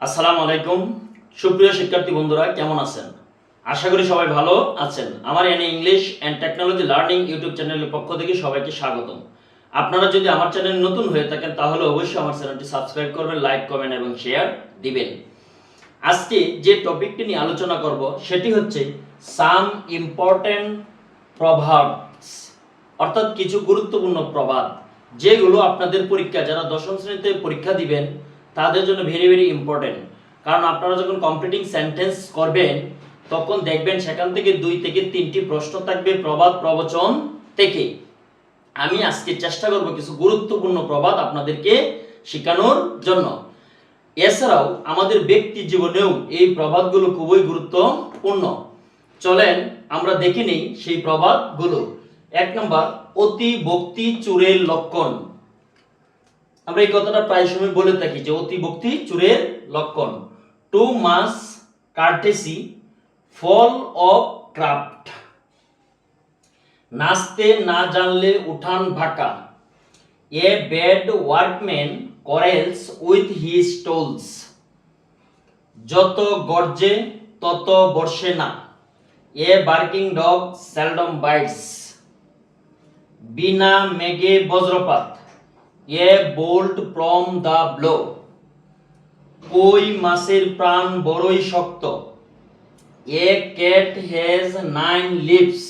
আসসালামু আলাইকুম সুপ্রিয় শিক্ষার্থী বন্ধুরা, কেমন আছেন? আশা করি সবাই ভালো আছেন। আমার NA English and technology learning YouTube চ্যানেলের পক্ষ থেকে সবাইকে স্বাগতম। আপনারা যদি আমার চ্যানেলে নতুন হয়ে থাকেন তাহলে অবশ্যই আমার চ্যানেলটি সাবস্ক্রাইব করবেন, লাইক, কমেন্ট এবং শেয়ার দিবেন। আজকে যে টপিকটি নিয়ে আলোচনা করব সেটি হচ্ছে সাম ইম্পর্টেন্ট প্রভাবস, অর্থাৎ কিছু গুরুত্বপূর্ণ প্রবাদ যেগুলো আপনাদের পরীক্ষা, যারা দশম শ্রেণীতে পরীক্ষা দিবেন তাদের জন্য ভেরি ভেরি ইম্পর্টেন্ট। কারণ আপনারা যখন কমপ্লিটিং সেন্টেন্স করবেন তখন দেখবেন সেখান থেকে 2 থেকে 3টি প্রশ্ন থাকবে প্রবাদ প্রবচন থেকে। আমি আজকে চেষ্টা করব কিছু গুরুত্বপূর্ণ প্রবাদ আপনাদেরকে শেখানোর জন্য। এছাড়াও আমাদের ব্যক্তি জীবনেও এই প্রবাদগুলো খুবই গুরুত্বপূর্ণ। চলেন আমরা দেখে নেই সেই প্রবাদগুলো। 1 নম্বর, অতি ভক্তি চোরের লক্ষণ। আমরা এই কথাটা প্রায় সময় বলে থাকি যে অতি ভক্তি চোরের লক্ষণ। Too much courtesy full of craft. নাচতে না জানলে উঠান ভাকা। A bad workman quarrels with his tools. যত গর্জে তত বর্ষে না। A barking dog seldom bites. বিনা মেঘে বজ্রপাত। এ bolt from the blow. কই মাছের প্রাণ বড়ই শক্ত। এ cat has 9 lives.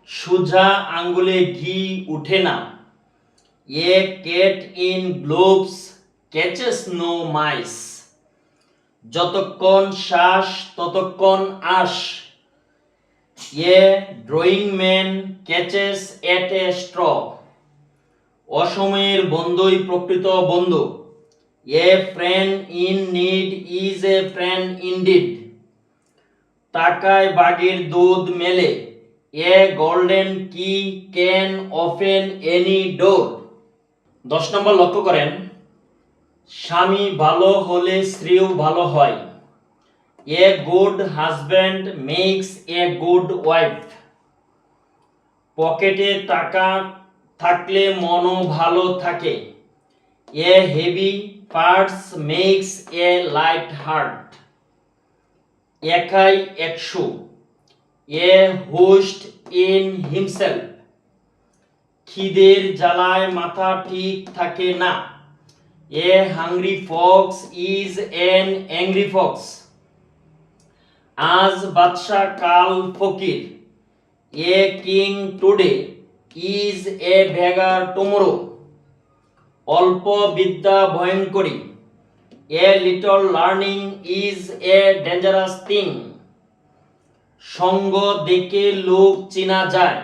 সোজা আঙ্গুলে ঘি উঠে না। A cat in gloves catches no mice. যতক্ষণ শ্বাস ততক্ষণ আশ। A drawing man catches at a straw. অসময়ের বন্ধুই প্রকৃত বন্ধু। A friend in need is a friend indeed. টাকায় বাঘের দুধ মেলে। A golden key can open any door. 10 নম্বর লক্ষ্য করেন, স্বামী ভালো হলে স্ত্রীও ভালো হয়। A good husband makes a good wife. পকেটে টাকা থাকলে মনও ভালো থাকে। A heavy purse makes a light heart. একাই 100। A host in himself. খিদের জ্বালায় মাথা ঠিক থাকে না। A hungry fox is an angry fox. আজ বাদশা কাল ফকির। A king today is a beggar tomorrow. অল্প বিদ্যা ভয়ঙ্করী। A little learning is a dangerous thing. সঙ্গ দেখে লোক চিনা যায়।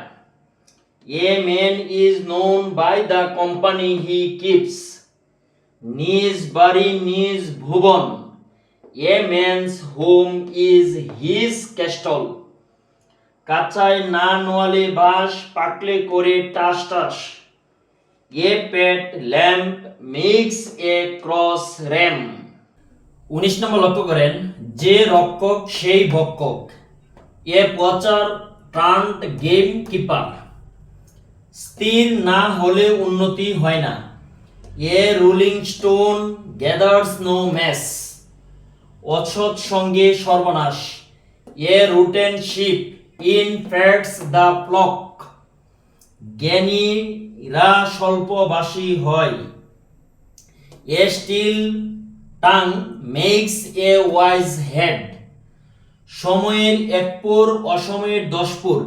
A man is known by the company he keeps. নিজ বাড়ি নিজ ভুবন। A man's home is his castle. কাঁচায় না নোয়ালে বাঁশ, পাকলে করে টাস টাস। A pet lamp makes a cross ram. 19 নম্বর লক্ষ্য করেন, যে রক্ষক সেই ভক্ষক। এ পচার ট্রান্ট গেম কিপার। স্থির না হলে উন্নতি হয় না। A rolling stone gathers no moss. অসৎ সঙ্গে সর্বনাশ। A rotten sheep infects the flock. জ্ঞানীরা স্বল্পবাসী হয়। A still tongue makes a wise head. সময়ের 1 পুর অসময়ের 10 পুর।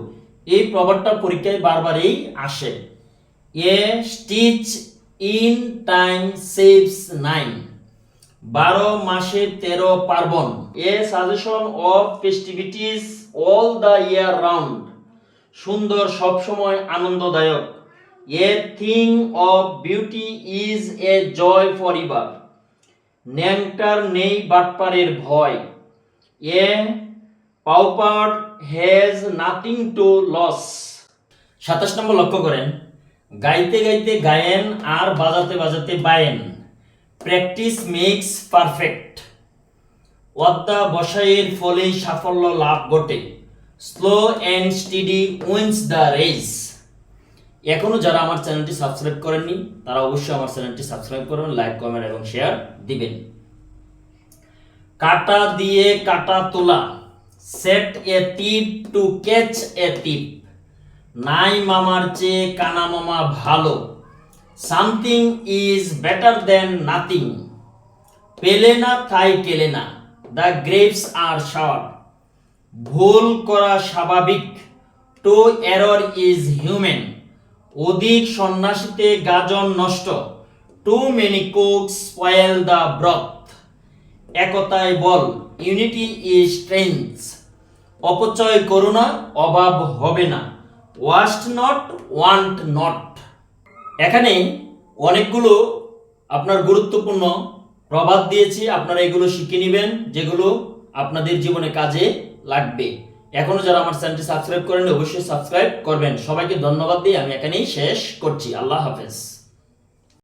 এই প্রবাদটা পরীক্ষায় বারবারই আসে। A stitch in time saves 9। 12 মাসে 13 পার্বণ। A suggestion of festivities all the year round. সুন্দর সবসময় আনন্দদায়ক। A thing of beauty is a joy for ever. ন্যাংটার নেই বাটপারের ভয়। A pauper has nothing to lose. 27 number লক্ষ্য করেন, গাইতে গাইতে গায়েন আর বাজাতে বাজাতে বায়েন। Practice makes perfect. অধ্যবসায়ের ফলেই সাফল্য লাভ ঘটে। Slow and steady wins the race. এখনো যারা আমার চ্যানেলটি সাবস্ক্রাইব করেননি তারা অবশ্যই আমার চ্যানেলটি সাবস্ক্রাইব করবেন, লাইক, কমেন্ট এবং শেয়ার দিবেন। কাটা দিয়ে কাটা তোলা, set a tip to catch a tip, নাই মামার চেয়ে কানা মামা ভালো, something is better than nothing, পেলে না তাই কেলে না, দ্য গ্রেপস আর শাওয়ার, ভুল করা স্বাভাবিক, টু এরর ইজ হিউম্যান, অধিক সন্ন্যাসীতে গাজন নষ্ট, too many cooks spoil the broth, একতায় বল, ইউনিটি ইজ স্ট্রেংথ, অপচয় করো না, অভাব হবে না, ওয়াস্ট নট ওয়ান্ট নট। এখানে অনেকগুলো আপনার গুরুত্বপূর্ণ প্রবাদ দিয়েছি, আপনারা এগুলো শিখে নেবেন যেগুলো আপনাদের জীবনে কাজে লাগবে। এখনো যারা আমার চ্যানেলটি সাবস্ক্রাইব করেন অবশ্যই সাবস্ক্রাইব করবেন। সবাইকে ধন্যবাদ দিয়ে আমি এখানেই শেষ করছি। আল্লাহ হাফেজ।